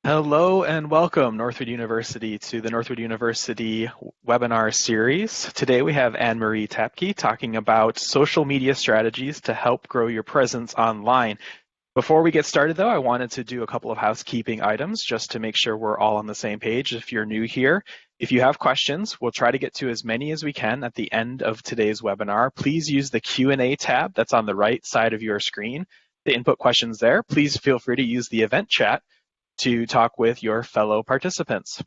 Hello and welcome, Northwood University, to the Northwood University webinar series. Today we have Anne-Marie Taepke talking about social media strategies to help grow your presence online. Before we get started, though, I wanted to do a couple of housekeeping items just to make sure we're all on the same page. If you're new here, if you have questions, we'll try to get to as many as we can at the end of today's webinar. Please use the Q&A tab that's on the right side of your screen to input questions there. Please feel free to use the event chat to talk with your fellow participants.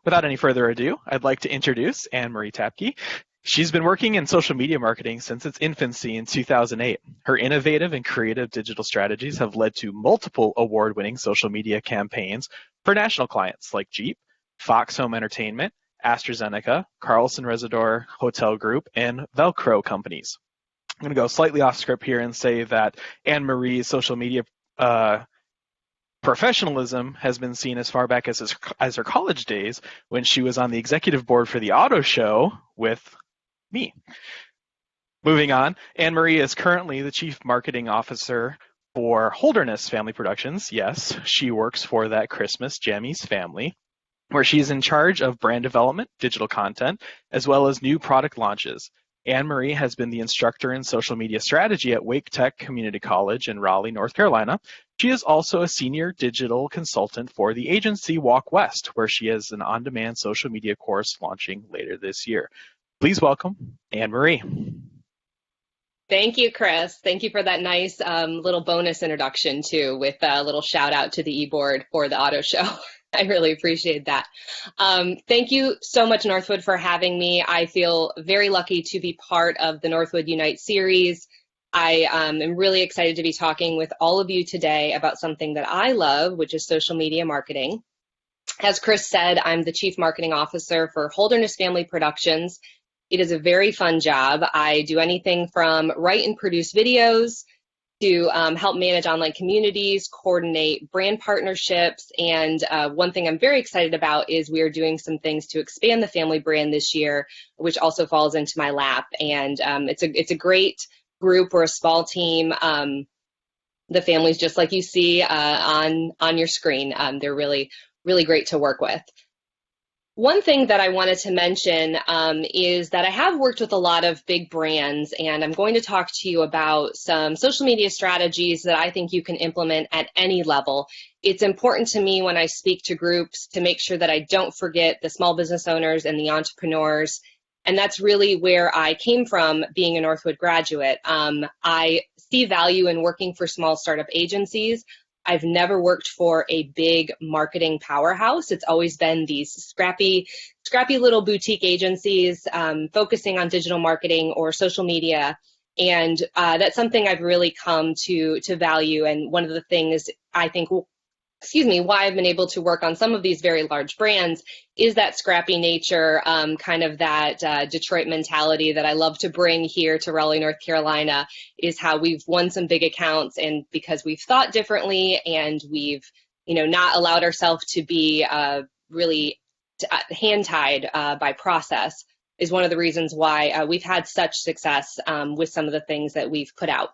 Without any further ado, I'd like to introduce Anne-Marie Taepke. She's been working in social media marketing since its infancy in 2008. Her innovative and creative digital strategies have led to multiple award-winning social media campaigns for national clients like Jeep, Fox Home Entertainment, AstraZeneca, Carlson Residor Hotel Group, and Velcro companies. I'm going to go slightly off script here and say that Anne-Marie's social media professionalism has been seen as far back as her college days when she was on the executive board for the auto show with me. Moving on, Anne-Marie is currently the Chief Marketing Officer for Holderness Family Productions. Yes, she works for that Christmas Jammies family, where she's in charge of brand development, digital content, as well as new product launches. Anne-Marie has been the instructor in social media strategy at Wake Tech Community College in Raleigh, North Carolina. She is also a senior digital consultant for the agency Walk West, where she has an on-demand social media course launching later this year. Please welcome Anne-Marie. Thank you, Chris. Thank you for that nice little bonus introduction, too, with a little shout out to the e-board for the auto show. I really appreciate that. Thank you so much, Northwood, for having me. I feel very lucky to be part of the Northwood Unite series. I am really excited to be talking with all of you today about something that I love, which is social media marketing. As Chris said, I'm the Chief Marketing Officer for Holderness Family Productions. It is a very fun job. I do anything from write and produce videos to help manage online communities, coordinate brand partnerships, and one thing I'm very excited about is we are doing some things to expand the family brand this year, which also falls into my lap. And it's a great group. We're a small team. The families, just like you see on your screen, they're really, really great to work with. One thing that I wanted to mention is that I have worked with a lot of big brands, and I'm going to talk to you about some social media strategies that I think you can implement at any level. It's important to me when I speak to groups to make sure that I don't forget the small business owners and the entrepreneurs, and that's really where I came from being a Northwood graduate. I see value in working for small startup agencies. I've never worked for a big marketing powerhouse. It's always been these scrappy little boutique agencies focusing on digital marketing or social media. And that's something I've really come to value. And one of the things I think, why I've been able to work on some of these very large brands is that scrappy nature, kind of that Detroit mentality that I love to bring here to Raleigh, North Carolina, is how we've won some big accounts, and because we've thought differently and we've, not allowed ourselves to be really hand-tied by process is one of the reasons why we've had such success with some of the things that we've put out.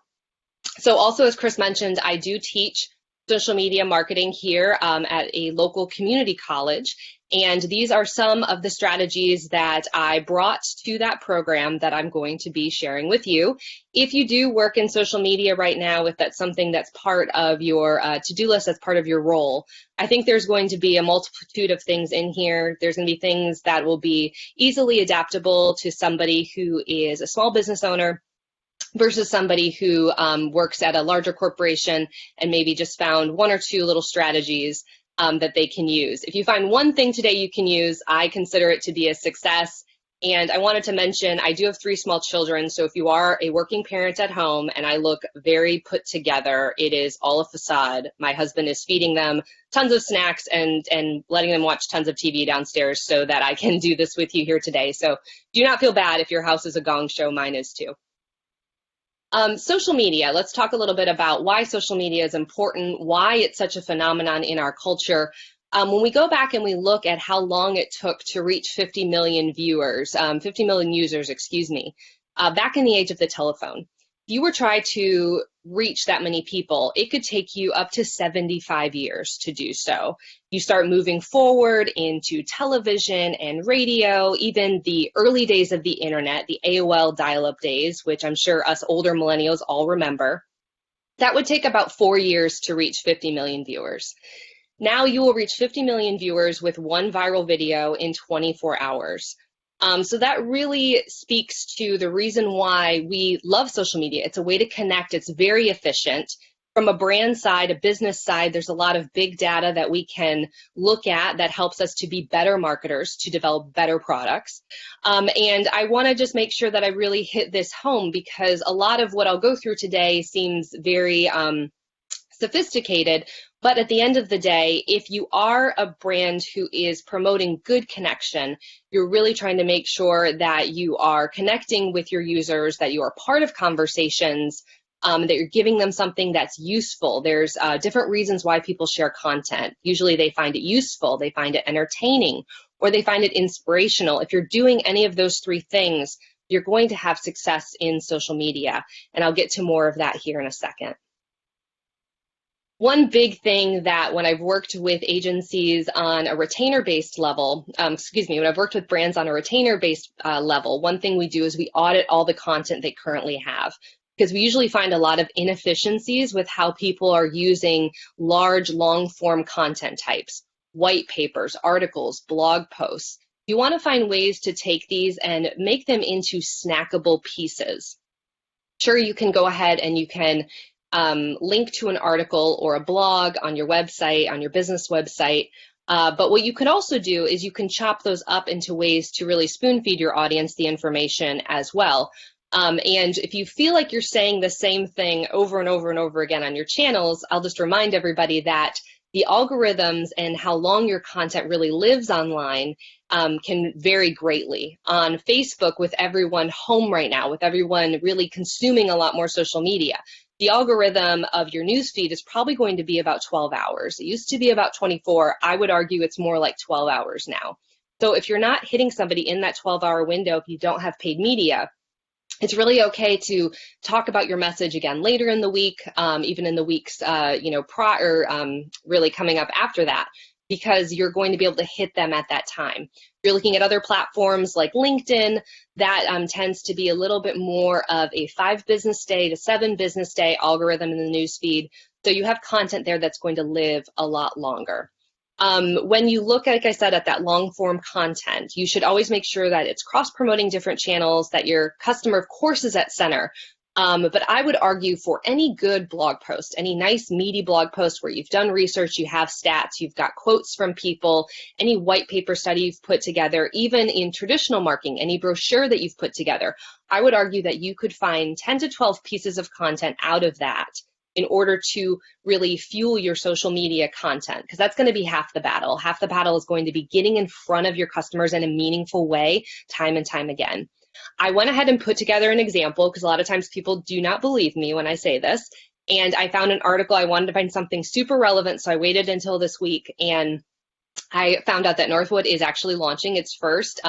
So also, as Chris mentioned, I do teach social media marketing here at a local community college. And these are some of the strategies that I brought to that program that I'm going to be sharing with you. If you do work in social media right now, if that's something that's part of your to-do list, that's part of your role, I think there's going to be a multitude of things in here. There's going to be things that will be easily adaptable to somebody who is a small business owner versus somebody who works at a larger corporation and maybe just found one or two little strategies that they can use. If you find one thing today you can use, I consider it to be a success. And I wanted to mention, I do have 3 small children, so if you are a working parent at home and I look very put together, it is all a facade. My husband is feeding them tons of snacks and letting them watch tons of TV downstairs so that I can do this with you here today. So do not feel bad if your house is a gong show, mine is too. Social media, let's talk a little bit about why social media is important, why it's such a phenomenon in our culture. When we go back and we look at how long it took to reach 50 million viewers, 50 million users, back in the age of the telephone, you were trying to reach that many people, it could take you up to 75 years to do so. You start moving forward into television and radio, even the early days of the internet, the AOL dial-up days, which I'm sure us older millennials all remember. That would take about 4 years to reach 50 million viewers. Now you will reach 50 million viewers with one viral video in 24 hours. So that really speaks to the reason why we love social media. It's a way to connect. It's very efficient. From a brand side, a business side, there's a lot of big data that we can look at that helps us to be better marketers, to develop better products. And I want to just make sure that I really hit this home, because a lot of what I'll go through today seems very sophisticated, but at the end of the day, if you are a brand who is promoting good connection, you're really trying to make sure that you are connecting with your users, that you are part of conversations, that you're giving them something that's useful. There's different reasons why people share content. Usually they find it useful, they find it entertaining, or they find it inspirational. If you're doing any of those three things, you're going to have success in social media. And I'll get to more of that here in a second. One big thing that when I've worked with agencies on a retainer-based level, when I've worked with brands on a retainer-based level, one thing we do is we audit all the content they currently have, because we usually find a lot of inefficiencies with how people are using large, long-form content types, white papers, articles, blog posts. You want to find ways to take these and make them into snackable pieces. Sure, you can go ahead and you can link to an article or a blog on your website, on your business website. But what you could also do is you can chop those up into ways to really spoon feed your audience the information as well. And if you feel like you're saying the same thing over and over and over again on your channels, I'll just remind everybody that the algorithms and how long your content really lives online can vary greatly. On Facebook, with everyone home right now, with everyone really consuming a lot more social media, the algorithm of your newsfeed is probably going to be about 12 hours. It used to be about 24. I would argue it's more like 12 hours now. So if you're not hitting somebody in that 12-hour window, if you don't have paid media, it's really okay to talk about your message again later in the week, even in the weeks prior, really coming up after that, because you're going to be able to hit them at that time. If you're looking at other platforms like LinkedIn, that tends to be a little bit more of a 5 business day to 7 business day algorithm in the newsfeed. So you have content there that's going to live a lot longer. When you look, like I said, at that long form content, you should always make sure that it's cross-promoting different channels, that your customer, of course, is at center. But I would argue for any good blog post, any nice meaty blog post where you've done research, you have stats, you've got quotes from people, any white paper study you've put together, even in traditional marketing, any brochure that you've put together, I would argue that you could find 10 to 12 pieces of content out of that in order to really fuel your social media content, because that's going to be half the battle. Half the battle is going to be getting in front of your customers in a meaningful way, time and time again. I went ahead and put together an example, because a lot of times people do not believe me when I say this. And I found an article. I wanted to find something super relevant, so I waited until this week, and I found out that Northwood is actually launching its first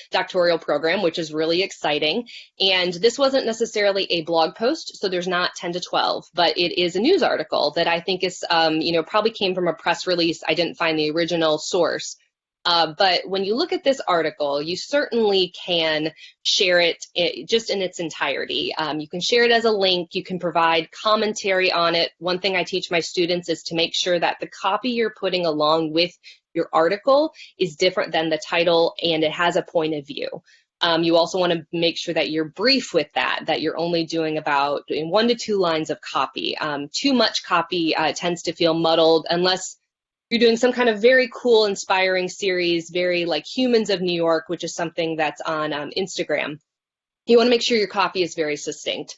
doctoral program, which is really exciting. And this wasn't necessarily a blog post, so there's not 10 to 12, but it is a news article that I think is, probably came from a press release. I didn't find the original source. But when you look at this article, you certainly can share it just in its entirety. You can share it as a link. You can provide commentary on it. One thing I teach my students is to make sure that the copy you're putting along with your article is different than the title, and it has a point of view. You also want to make sure that you're brief with that you're only doing about 1 to 2 lines of copy. Too much copy tends to feel muddled unless you're doing some kind of very cool, inspiring series, very like Humans of New York, which is something that's on Instagram. You want to make sure your copy is very succinct.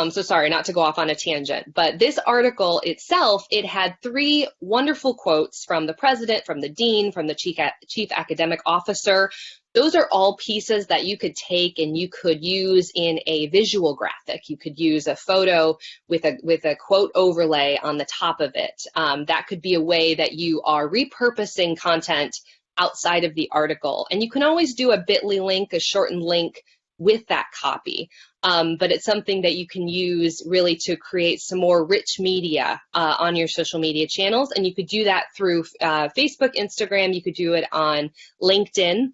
So sorry, not to go off on a tangent, but this article itself, it had 3 wonderful quotes from the president, from the dean, from the chief academic officer. Those are all pieces that you could take and you could use in a visual graphic. You could use a photo with a quote overlay on the top of it. That could be a way that you are repurposing content outside of the article. And you can always do a bit.ly link, a shortened link, with that copy. But it's something that you can use really to create some more rich media on your social media channels. And you could do that through Facebook, Instagram. You could do it on LinkedIn.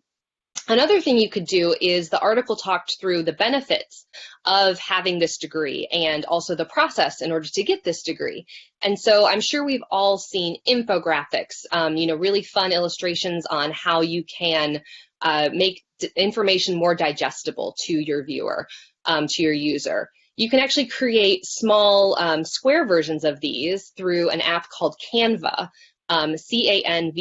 Another thing you could do is the article talked through the benefits of having this degree and also the process in order to get this degree. And so I'm sure we've all seen infographics, really fun illustrations on how you can make information more digestible to your viewer, to your user. You can actually create small square versions of these through an app called Canva. Canva.com.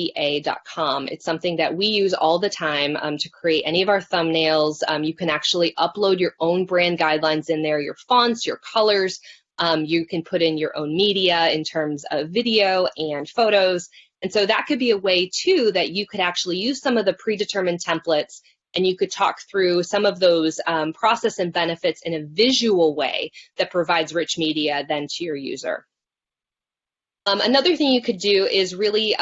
It's something that we use all the time to create any of our thumbnails. You can actually upload your own brand guidelines in there, your fonts, your colors. You can put in your own media in terms of video and photos. And so that could be a way too that you could actually use some of the predetermined templates, and you could talk through some of those process and benefits in a visual way that provides rich media then to your user. Another thing you could do is really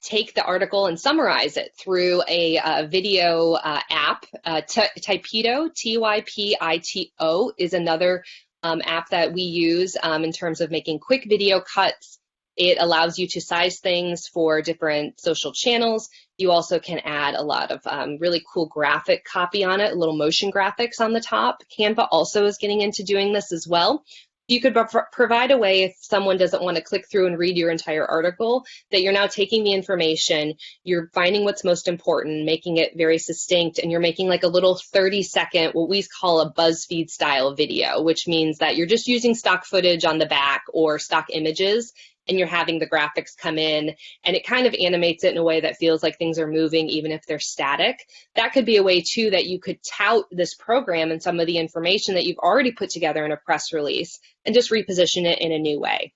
take the article and summarize it through a video app. Typedo, Typito, is another app that we use in terms of making quick video cuts. It allows you to size things for different social channels. You also can add a lot of really cool graphic copy on it, little motion graphics on the top. Canva also is getting into doing this as well. You could provide a way, if someone doesn't want to click through and read your entire article, that you're now taking the information, you're finding what's most important, making it very succinct, and you're making like a little 30-second, what we call a BuzzFeed style video, which means that you're just using stock footage on the back or stock images, and you're having the graphics come in, and it kind of animates it in a way that feels like things are moving even if they're static. That could be a way too that you could tout this program and some of the information that you've already put together in a press release and just reposition it in a new way.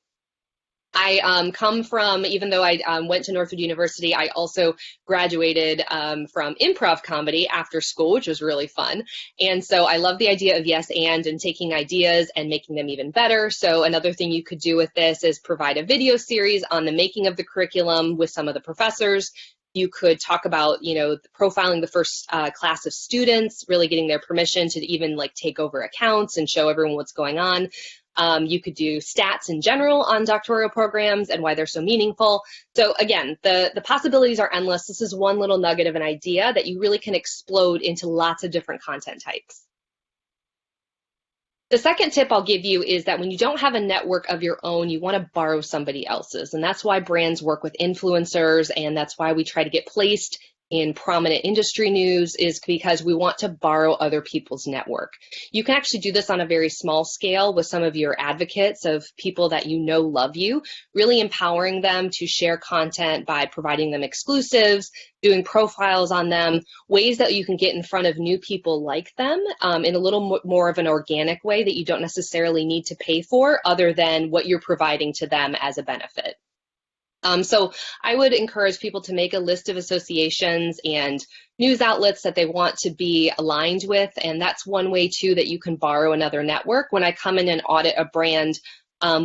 I come from, even though I went to Northwood University, I also graduated from improv comedy after school, which was really fun. And so I love the idea of yes and taking ideas and making them even better. So another thing you could do with this is provide a video series on the making of the curriculum with some of the professors. You could talk about, profiling the first class of students, really getting their permission to even like take over accounts and show everyone what's going on. You could do stats in general on doctoral programs and why they're so meaningful. So again, the possibilities are endless. This is one little nugget of an idea that you really can explode into lots of different content types. The second tip I'll give you is that when you don't have a network of your own, you want to borrow somebody else's. And that's why brands work with influencers, and that's why we try to get placed in prominent industry news, is because we want to borrow other people's network. You can actually do this on a very small scale with some of your advocates of people that you know love you, really empowering them to share content by providing them exclusives, doing profiles on them, ways that you can get in front of new people like them in a little more of an organic way that you don't necessarily need to pay for other than what you're providing to them as a benefit. So I would encourage people to make a list of associations and news outlets that they want to be aligned with. And that's one way too that you can borrow another network. When I come in and audit a brand,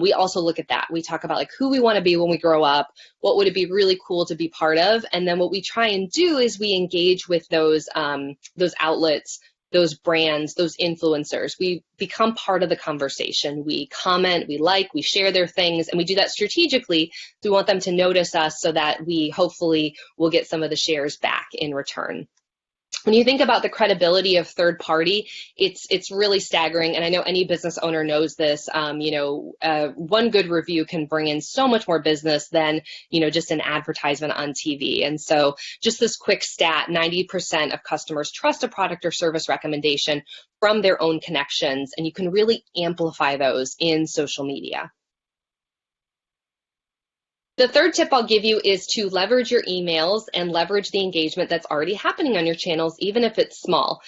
we also look at that. We talk about like who we want to be when we grow up, what would it be really cool to be part of. And then what we try and do is we engage with those outlets, those brands, those influencers. We become part of the conversation. We comment, we share their things, and we do that strategically. We want them to notice us so that we hopefully will get some of the shares back in return. When you think about the credibility of third party, it's really staggering. And I know any business owner knows this. One good review can bring in so much more business than, just an advertisement on TV. And so just this quick stat, 90% of customers trust a product or service recommendation from their own connections. And you can really amplify those in social media. The third tip I'll give you is to leverage your emails and leverage the engagement that's already happening on your channels, even if it's small.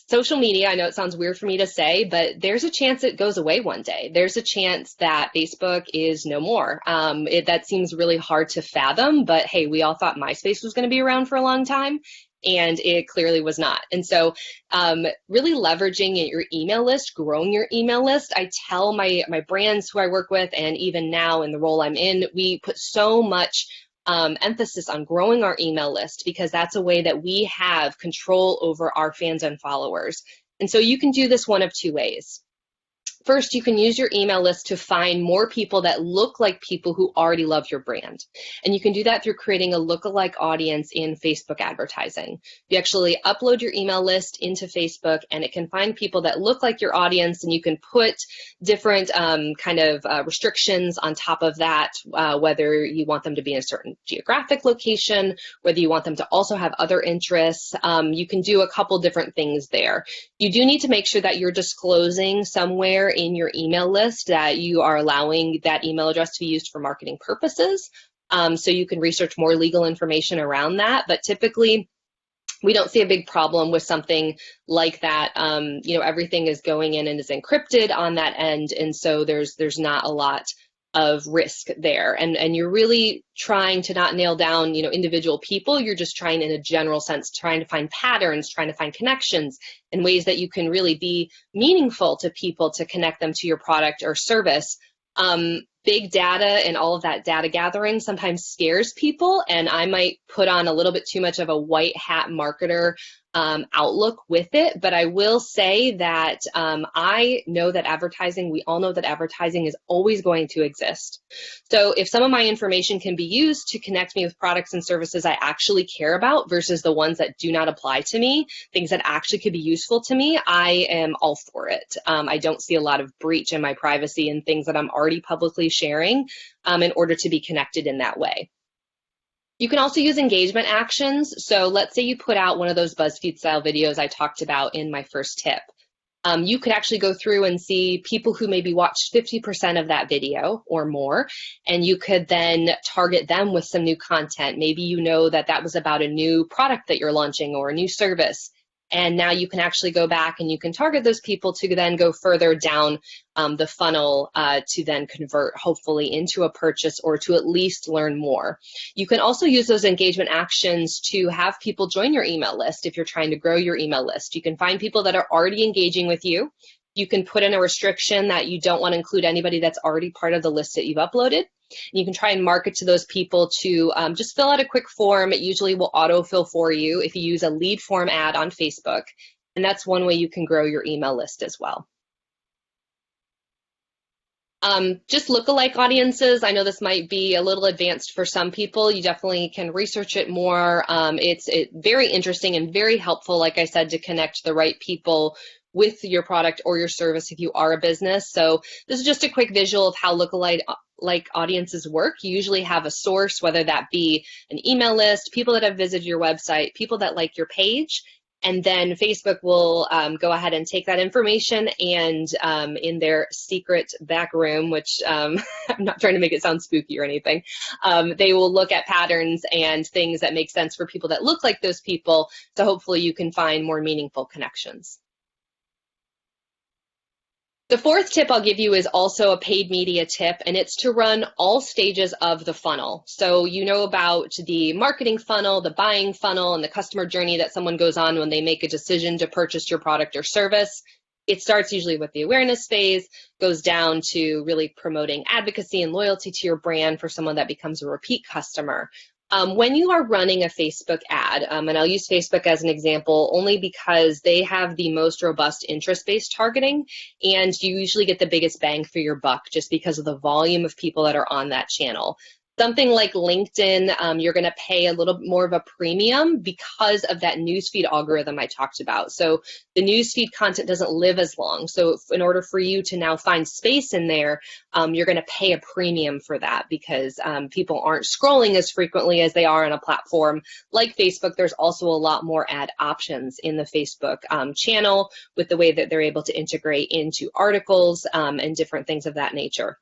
Social media, I know it sounds weird for me to say, but there's a chance it goes away one day. There's a chance that Facebook is no more. That seems really hard to fathom, but hey, we all thought MySpace was going to be around for a long time, and it clearly was not. And so really leveraging your email list, growing your email list. I tell my brands who I work with, and even now in the role I'm in, we put so much emphasis on growing our email list, because that's a way that we have control over our fans and followers. And so you can do this one of two ways. First, you can use your email list to find more people that look like people who already love your brand. And you can do that through creating a lookalike audience in Facebook advertising. You actually upload your email list into Facebook, and it can find people that look like your audience, and you can put different restrictions on top of that, whether you want them to be in a certain geographic location, whether you want them to also have other interests. You can do a couple different things there. You do need to make sure that you're disclosing somewhere in your email list that you are allowing that email address to be used for marketing purposes. So you can research more legal information around that. But typically, we don't see a big problem with something like that. Everything is going in and is encrypted on that end. And so there's not a lot of risk there. And you're really trying to not nail down, individual people. You're just trying, in a general sense, trying to find patterns, trying to find connections and ways that you can really be meaningful to people to connect them to your product or service. Big data and all of that data gathering sometimes scares people, and I might put on a little bit too much of a white hat marketer outlook with it. But I will say that I know that we all know that advertising is always going to exist. So if some of my information can be used to connect me with products and services I actually care about versus the ones that do not apply to me, things that actually could be useful to me, I am all for it. I don't see a lot of breach in my privacy and things that I'm already publicly sharing in order to be connected in that way. You can also use engagement actions. So let's say you put out one of those BuzzFeed style videos I talked about in my first tip. You could actually go through and see people who maybe watched 50% of that video or more, and you could then target them with some new content. Maybe you know that was about a new product that you're launching or a new service. And now you can actually go back and you can target those people to then go further down the funnel to then convert hopefully into a purchase or to at least learn more. You can also use those engagement actions to have people join your email list if you're trying to grow your email list. You can find people that are already engaging with you. You can put in a restriction that you don't want to include anybody that's already part of the list that you've uploaded. And you can try and market to those people to just fill out a quick form. It usually will autofill for you if you use a lead form ad on Facebook. And that's one way you can grow your email list as well. Just lookalike audiences. I know this might be a little advanced for some people. You definitely can research it more. It's very interesting and very helpful, like I said, to connect the right people with your product or your service if you are a business. So this is just a quick visual of how lookalike audiences work. You usually have a source, whether that be an email list, people that have visited your website, people that like your page, and then Facebook will go ahead and take that information and in their secret back room, which I'm not trying to make it sound spooky or anything, they will look at patterns and things that make sense for people that look like those people. So hopefully you can find more meaningful connections. The fourth tip I'll give you is also a paid media tip, and it's to run all stages of the funnel. So you know about the marketing funnel, the buying funnel, and the customer journey that someone goes on when they make a decision to purchase your product or service. It starts usually with the awareness phase, goes down to really promoting advocacy and loyalty to your brand for someone that becomes a repeat customer. When you are running a Facebook ad, and I'll use Facebook as an example only because they have the most robust interest-based targeting, and you usually get the biggest bang for your buck just because of the volume of people that are on that channel. Something like LinkedIn, you're going to pay a little more of a premium because of that newsfeed algorithm I talked about. So the newsfeed content doesn't live as long. So in order for you to now find space in there, you're going to pay a premium for that because people aren't scrolling as frequently as they are on a platform like Facebook. There's also a lot more ad options in the Facebook channel with the way that they're able to integrate into articles and different things of that nature.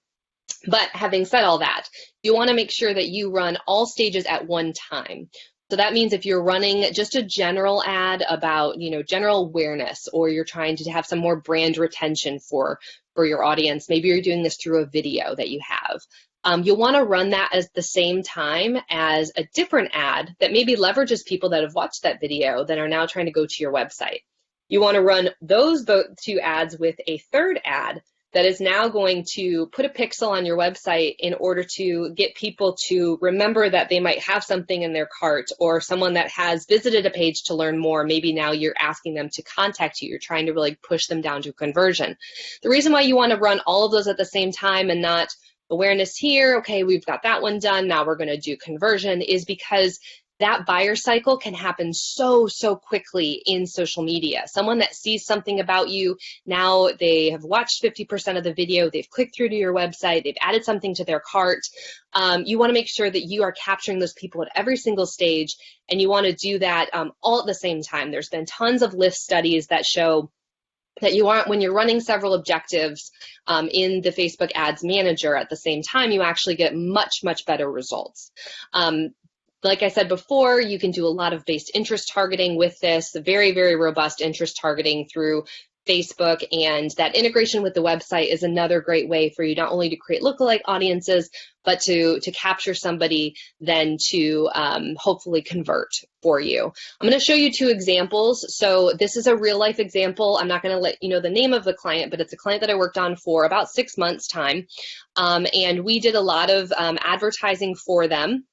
But having said all that, you want to make sure that you run all stages at one time. So that means if you're running just a general ad about, general awareness, or you're trying to have some more brand retention for your audience, maybe you're doing this through a video that you have. You'll want to run that at the same time as a different ad that maybe leverages people that have watched that video that are now trying to go to your website. You want to run those two ads with a third ad that is now going to put a pixel on your website in order to get people to remember that they might have something in their cart, or someone that has visited a page to learn more. Maybe now you're asking them to contact you. You're trying to really push them down to conversion. The reason why you want to run all of those at the same time and not awareness here, okay, we've got that one done, now we're going to do conversion, is because that buyer cycle can happen so quickly in social media. Someone that sees something about you, now they have watched 50% of the video, they've clicked through to your website, they've added something to their cart. You want to make sure that you are capturing those people at every single stage, and you want to do that all at the same time. There's been tons of lift studies that show that you want, when you're running several objectives in the Facebook Ads Manager at the same time, you actually get much better results. Like I said before, you can do a lot of based interest targeting with this, very robust interest targeting through Facebook, and that integration with the website is another great way for you not only to create lookalike audiences, but to capture somebody, then to hopefully convert for you. I'm going to show you 2 examples. So this is a real life example. I'm not going to let you know the name of the client, but it's a client that I worked on for about 6 months time. And we did a lot of advertising for them.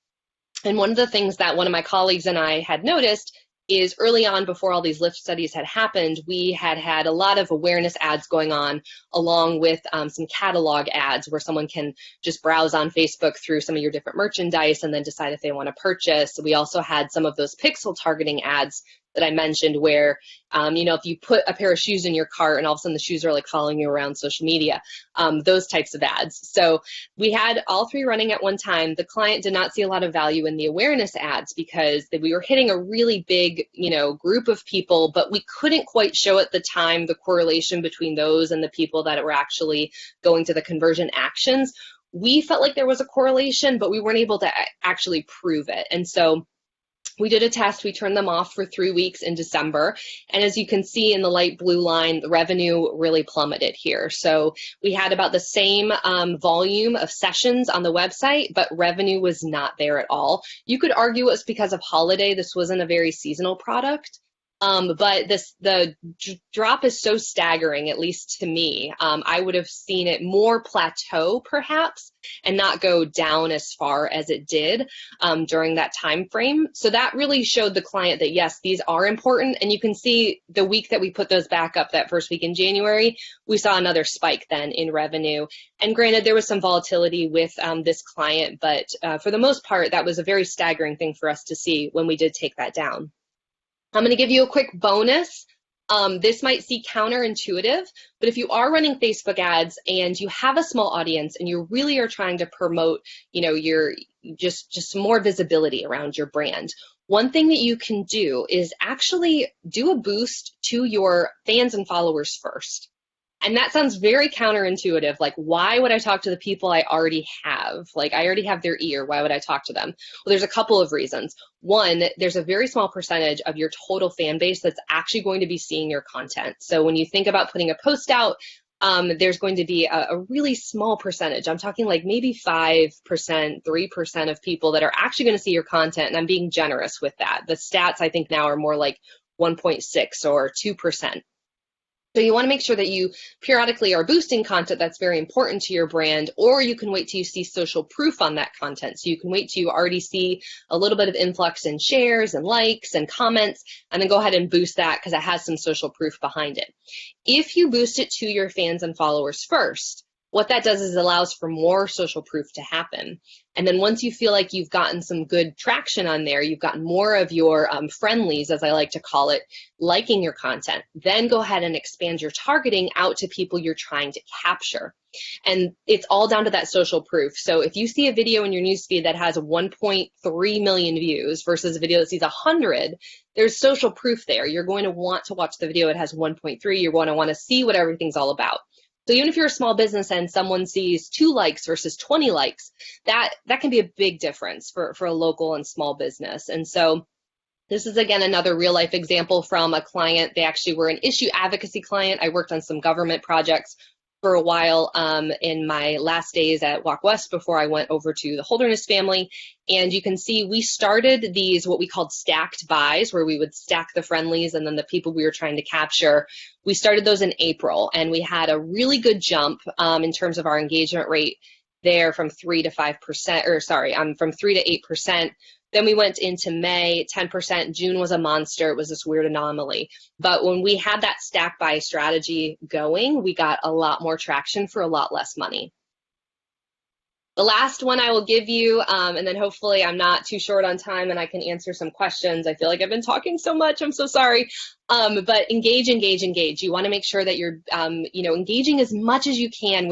And one of the things that one of my colleagues and I had noticed is early on, before all these lift studies had happened, we had a lot of awareness ads going on, along with some catalog ads where someone can just browse on Facebook through some of your different merchandise and then decide if they want to purchase. We also had some of those pixel targeting ads that I mentioned where, if you put a pair of shoes in your cart and all of a sudden the shoes are like following you around social media, those types of ads. So we had all 3 running at one time. The client did not see a lot of value in the awareness ads because we were hitting a really big, group of people, but we couldn't quite show at the time the correlation between those and the people that were actually going to the conversion actions. We felt like there was a correlation, but we weren't able to actually prove it. And so we did a test. We turned them off for 3 weeks in December. And as you can see in the light blue line, the revenue really plummeted here. So we had about the same volume of sessions on the website, but revenue was not there at all. You could argue it was because of holiday. This wasn't a very seasonal product. But the drop is so staggering, at least to me. I would have seen it more plateau perhaps and not go down as far as it did during that time frame. So that really showed the client that yes, these are important. And you can see the week that we put those back up, that first week in January, we saw another spike then in revenue. And granted, there was some volatility with this client, but for the most part, that was a very staggering thing for us to see when we did take that down. I'm going to give you a quick bonus. This might seem counterintuitive, but if you are running Facebook ads and you have a small audience and you really are trying to promote, your just some more visibility around your brand, one thing that you can do is actually do a boost to your fans and followers first. And that sounds very counterintuitive. Like, why would I talk to the people I already have? Like, I already have their ear. Why would I talk to them? Well, there's a couple of reasons. One, there's a very small percentage of your total fan base that's actually going to be seeing your content. So when you think about putting a post out, there's going to be a really small percentage. I'm talking like maybe 5%, 3% of people that are actually going to see your content. And I'm being generous with that. The stats I think now are more like 1.6 or 2%. So you want to make sure that you periodically are boosting content that's very important to your brand, or you can wait till you see social proof on that content. So you can wait till you already see a little bit of influx in shares and likes and comments, and then go ahead and boost that because it has some social proof behind it. If you boost it to your fans and followers first, what that does is it allows for more social proof to happen. And then once you feel like you've gotten some good traction on there, you've gotten more of your friendlies, as I like to call it, liking your content, then go ahead and expand your targeting out to people you're trying to capture. And it's all down to that social proof. So if you see a video in your newsfeed that has 1.3 million views versus a video that sees 100, there's social proof there. You're going to want to watch the video that has 1.3. You're going to want to see what everything's all about. So even if you're a small business and someone sees 2 likes versus 20 likes, that can be a big difference for a local and small business. And so this is, again, another real life example from a client. They actually were an issue advocacy client. I worked on some government projects for a while in my last days at Walk West before I went over to the Holderness family. And you can see we started these what we called stacked buys, where we would stack the friendlies and then the people we were trying to capture. We started those in April, and we had a really good jump in terms of our engagement rate there from 3 to 5%, or sorry, from 3 to 8%. Then we went into May, 10%. June was a monster. It was this weird anomaly. But when we had that stack buy strategy going, we got a lot more traction for a lot less money. The last one I will give you, and then hopefully I'm not too short on time and I can answer some questions. I feel like I've been talking so much. I'm so sorry. But engage, engage, engage. You want to make sure that you're, engaging as much as you can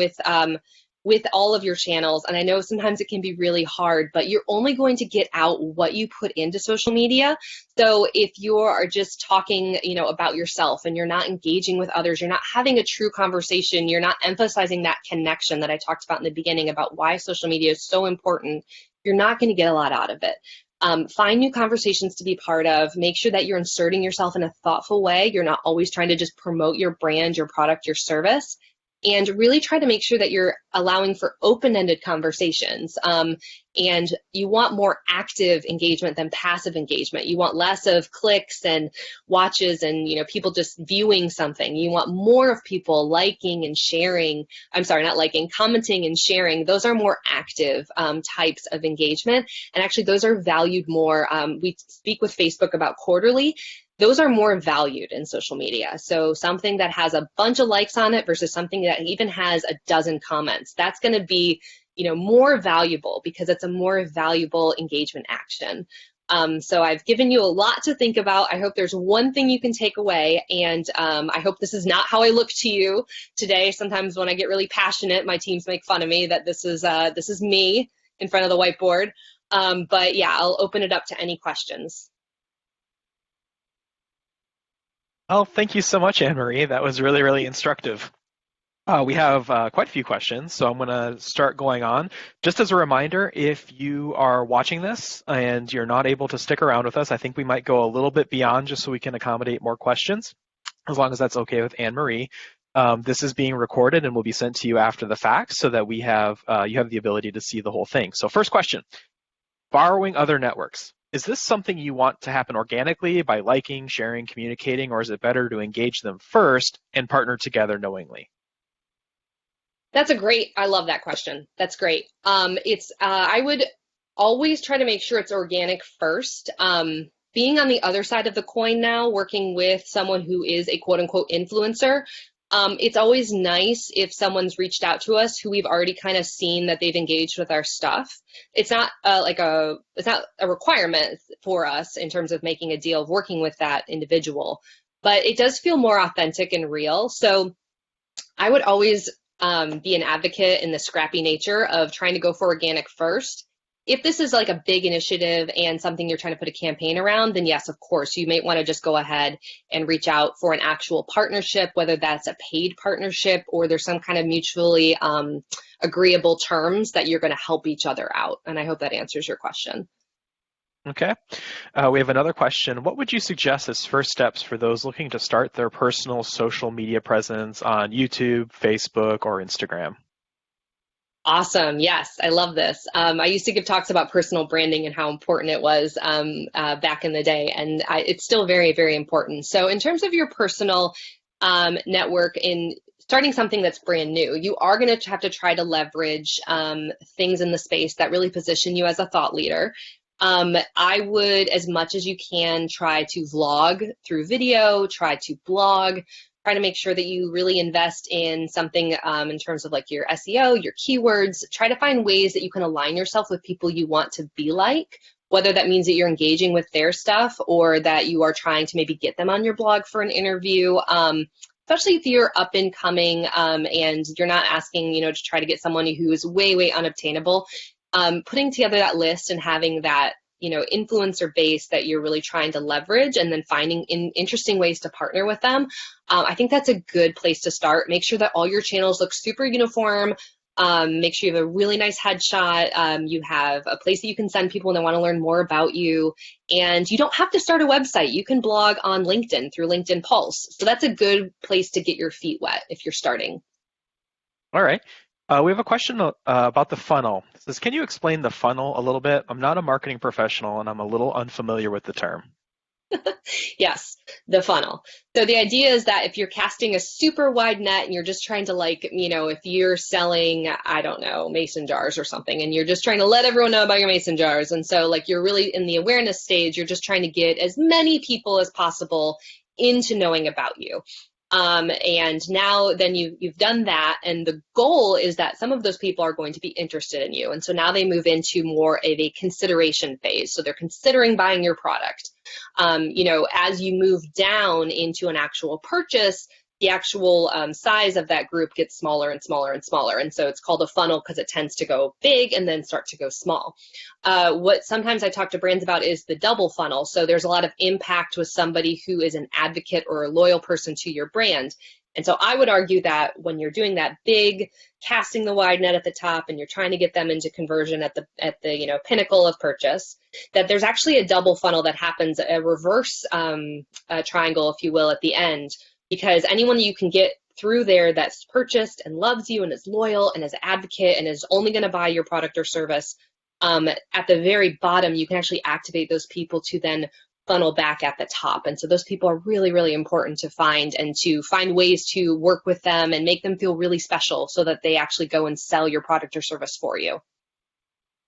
with all of your channels. And I know sometimes it can be really hard, but you're only going to get out what you put into social media. So if you are just talking, about yourself and you're not engaging with others, you're not having a true conversation, you're not emphasizing that connection that I talked about in the beginning about why social media is so important, you're not going to get a lot out of it. Find new conversations to be part of. Make sure that you're inserting yourself in a thoughtful way. You're not always trying to just promote your brand, your product, your service. And really try to make sure that you're allowing for open-ended conversations. And you want more active engagement than passive engagement. You want less of clicks and watches and, people just viewing something. You want more of people liking and sharing. I'm sorry, not liking, commenting and sharing. Those are more active types of engagement. And actually, those are valued more. We speak with Facebook about quarterly. Those are more valued in social media. So something that has a bunch of likes on it versus something that even has a dozen comments, that's going to be, more valuable because it's a more valuable engagement action. So I've given you a lot to think about. I hope there's one thing you can take away. And I hope this is not how I look to you today. Sometimes when I get really passionate, my teams make fun of me that this is me in front of the whiteboard. But yeah, I'll open it up to any questions. Oh, thank you so much, Anne-Marie. That was really, really instructive. We have quite a few questions, so I'm going to start going on. Just as a reminder, if you are watching this and you're not able to stick around with us, I think we might go a little bit beyond just so we can accommodate more questions, as long as that's okay with Anne-Marie. This is being recorded and will be sent to you after the fact so that you have the ability to see the whole thing. So first question, borrowing other networks. Is this something you want to happen organically by liking, sharing, communicating, or is it better to engage them first and partner together knowingly? I love that question. That's great. I would always try to make sure it's organic first. Being on the other side of the coin now, working with someone who is a quote unquote influencer, it's always nice if someone's reached out to us who we've already kind of seen that they've engaged with our stuff. It's not it's not a requirement for us in terms of making a deal of working with that individual, but it does feel more authentic and real. So I would always be an advocate in the scrappy nature of trying to go for organic first. If this is like a big initiative and something you're trying to put a campaign around, then yes, of course, you may want to just go ahead and reach out for an actual partnership, whether that's a paid partnership or there's some kind of mutually agreeable terms that you're going to help each other out. And I hope that answers your question. Okay. We have another question. What would you suggest as first steps for those looking to start their personal social media presence on YouTube, Facebook, or Instagram? Awesome. Yes, I love this. I used to give talks about personal branding and how important it was back in the day, and it's still very, very important. So in terms of your personal network in starting something that's brand new, you are going to have to try to leverage things in the space that really position you as a thought leader. I would, as much as you can, try to vlog through video, try to blog, try to make sure that you really invest in something in terms of like your SEO, your keywords. Try to find ways that you can align yourself with people you want to be like, whether that means that you're engaging with their stuff or that you are trying to maybe get them on your blog for an interview. Especially if you're up and coming and you're not asking, to try to get someone who is way, way unobtainable. Putting together that list and having that, influencer base that you're really trying to leverage and then finding interesting ways to partner with them. I think that's a good place to start. Make sure that all your channels look super uniform. Make sure you have a really nice headshot. You have a place that you can send people when they want to learn more about you. And you don't have to start a website. You can blog on LinkedIn through LinkedIn Pulse. So that's a good place to get your feet wet if you're starting. All right. We have a question about the funnel. It says, can you explain the funnel a little bit? I'm not a marketing professional and I'm a little unfamiliar with the term. Yes, the funnel. So the idea is that if you're casting a super wide net and you're just trying to if you're selling, I don't know, mason jars or something, and you're just trying to let everyone know about your mason jars. And so you're really in the awareness stage, you're just trying to get as many people as possible into knowing about you. And now then you've done that, and the goal is that some of those people are going to be interested in you. And so now they move into more of a consideration phase. So they're considering buying your product. As you move down into an actual purchase, the actual size of that group gets smaller and smaller and smaller. And so it's called a funnel because it tends to go big and then start to go small. What sometimes I talk to brands about is the double funnel. So there's a lot of impact with somebody who is an advocate or a loyal person to your brand. And so I would argue that when you're doing that big, casting the wide net at the top, and you're trying to get them into conversion at the pinnacle of purchase, that there's actually a double funnel that happens, a reverse triangle, if you will, at the end, because anyone you can get through there that's purchased and loves you and is loyal and is an advocate and is only going to buy your product or service, at the very bottom, you can actually activate those people to then funnel back at the top. And so those people are really, really important to find, and to find ways to work with them and make them feel really special so that they actually go and sell your product or service for you.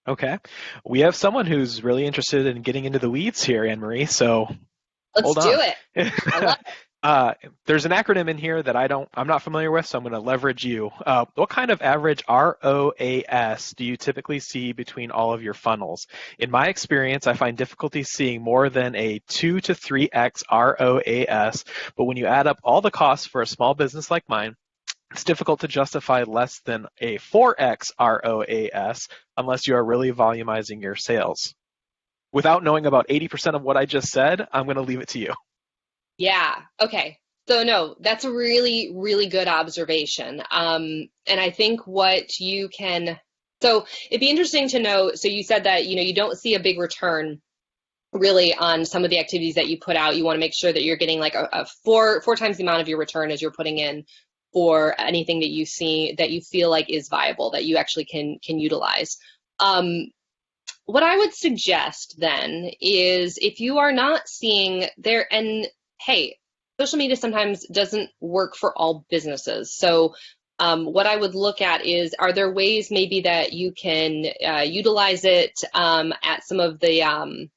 Okay. We have someone who's really interested in getting into the weeds here, Anne Marie. So Let's hold do on. it. I love it. There's an acronym in here that I'm not familiar with, so I'm going to leverage you. What kind of average ROAS do you typically see between all of your funnels? In my experience, I find difficulty seeing more than a 2 to 3x ROAS, but when you add up all the costs for a small business like mine, it's difficult to justify less than a 4x ROAS unless you are really volumizing your sales. Without knowing about 80% of what I just said, I'm going to leave it to you. Yeah. Okay. So no, that's a really, really good observation. And I think so it'd be interesting to know, so you said that, you don't see a big return really on some of the activities that you put out. You want to make sure that you're getting like a four times the amount of your return as you're putting in for anything that you see that you feel like is viable, that you actually can utilize. What I would suggest then is, if you are not seeing there, and hey, social media sometimes doesn't work for all businesses. So what I would look at is, are there ways maybe that you can utilize it at some of the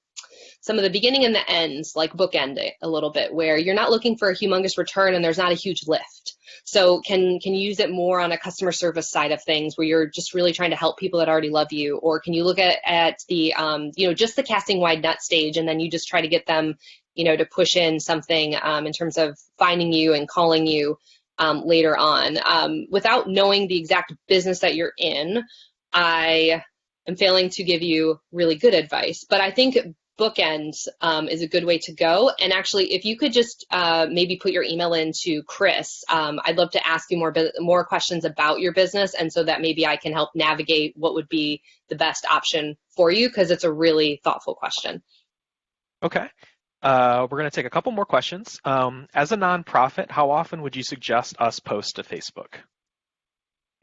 beginning and the ends, like bookend it a little bit, where you're not looking for a humongous return and there's not a huge lift. So can you use it more on a customer service side of things, where you're just really trying to help people that already love you? Or can you look at the just the casting wide net stage, and then you just try to get them to push in something in terms of finding you and calling you later on. Without knowing the exact business that you're in, I am failing to give you really good advice. But I think bookends is a good way to go. And actually, if you could just maybe put your email into Chris, I'd love to ask you more questions about your business, and so that maybe I can help navigate what would be the best option for you, because it's a really thoughtful question. Okay. We're going to take a couple more questions. As a nonprofit, how often would you suggest us post to Facebook?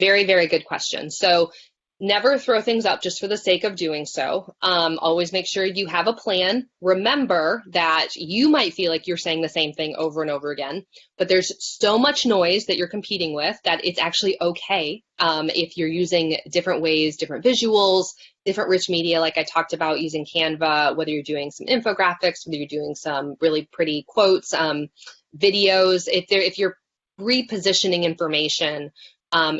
Very, very good question. So never throw things up just for the sake of doing so. Always make sure you have a plan. Remember that you might feel like you're saying the same thing over and over again, but there's so much noise that you're competing with that it's actually okay if you're using different ways, different visuals, different rich media, like I talked about, using Canva, whether you're doing some infographics, whether you're doing some really pretty quotes, videos, if you're repositioning information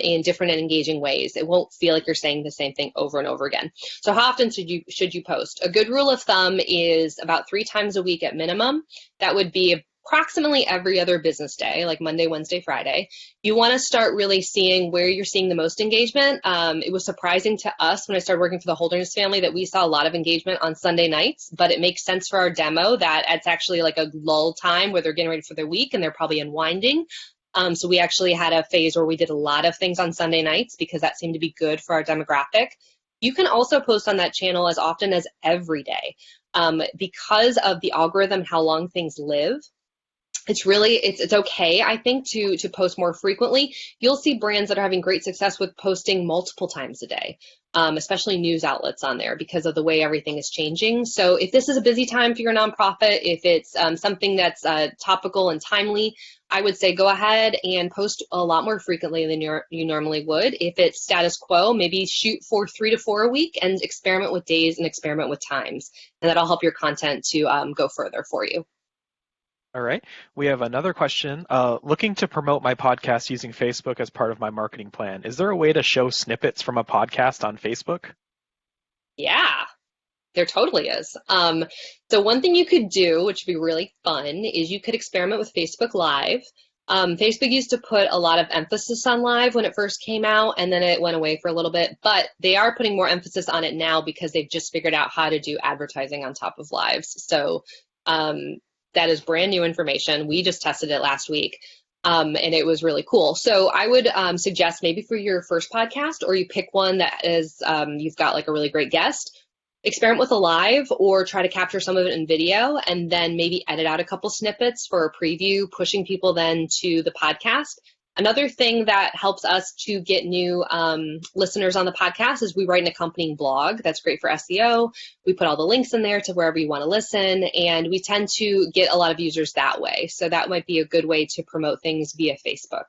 in different and engaging ways, it won't feel like you're saying the same thing over and over again. So how often should you post? A good rule of thumb is about 3 times a week at minimum. That would be approximately every other business day, like Monday, Wednesday, Friday. You want to start really seeing where you're seeing the most engagement. It was surprising to us when I started working for the Holderness family that we saw a lot of engagement on Sunday nights, but it makes sense for our demo that it's actually like a lull time where they're getting ready for their week and they're probably unwinding. So we actually had a phase where we did a lot of things on Sunday nights because that seemed to be good for our demographic. You can also post on that channel as often as every day. Because of the algorithm, how long things live, It's okay, I think, to post more frequently. You'll see brands that are having great success with posting multiple times a day, especially news outlets on there because of the way everything is changing. So if this is a busy time for your nonprofit, if it's something that's topical and timely, I would say go ahead and post a lot more frequently than you normally would. If it's status quo, maybe shoot for 3 to 4 a week and experiment with days and experiment with times, and that'll help your content to go further for you. All right. We have another question. Looking to promote my podcast using Facebook as part of my marketing plan. Is there a way to show snippets from a podcast on Facebook? Yeah. There totally is. So one thing you could do, which would be really fun, is you could experiment with Facebook Live. Facebook used to put a lot of emphasis on live when it first came out, and then it went away for a little bit. But they are putting more emphasis on it now because they've just figured out how to do advertising on top of lives. So that is brand new information. We just tested it last week. And it was really cool. So I would suggest maybe for your first podcast, or you pick one that is you've got like a really great guest, experiment with a live or try to capture some of it in video and then maybe edit out a couple snippets for a preview, pushing people then to the podcast. Another thing that helps us to get new listeners on the podcast is we write an accompanying blog. That's great for SEO. We put all the links in there to wherever you want to listen, and we tend to get a lot of users that way. So that might be a good way to promote things via Facebook.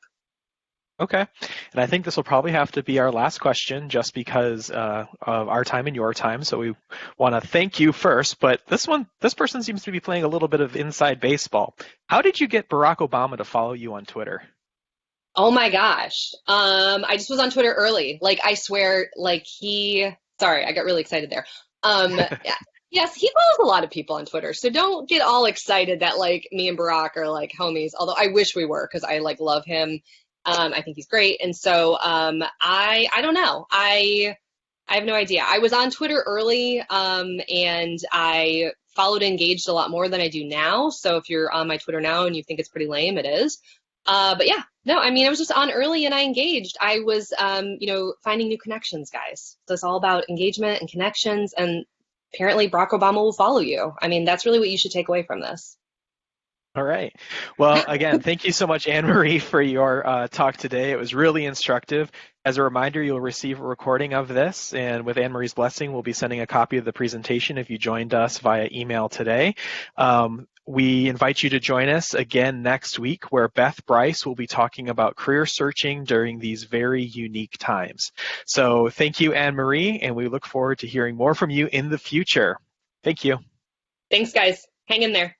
Okay. And I think this will probably have to be our last question just because of our time and your time. So we want to thank you first. But this person seems to be playing a little bit of inside baseball. How did you get Barack Obama to follow you on Twitter? Oh my gosh. I just was on Twitter early. Like, I swear, like sorry, I got really excited there. Yes, he follows a lot of people on Twitter. So don't get all excited that like me and Barack are like homies, although I wish we were because I like love him. I think he's great. And so I don't know. I have no idea. I was on Twitter early and I followed and engaged a lot more than I do now. So if you're on my Twitter now and you think it's pretty lame, it is. But yeah, no, I mean, I was just on early and I engaged. I was, finding new connections, guys. So it's all about engagement and connections. And apparently Barack Obama will follow you. I mean, that's really what you should take away from this. All right. Well, again, thank you so much, Anne-Marie, for your talk today. It was really instructive. As a reminder, you'll receive a recording of this, and with Anne-Marie's blessing, we'll be sending a copy of the presentation if you joined us via email today. We invite you to join us again next week, where Beth Bryce will be talking about career searching during these very unique times. So thank you, Anne-Marie, and we look forward to hearing more from you in the future. Thank you. Thanks, guys. Hang in there.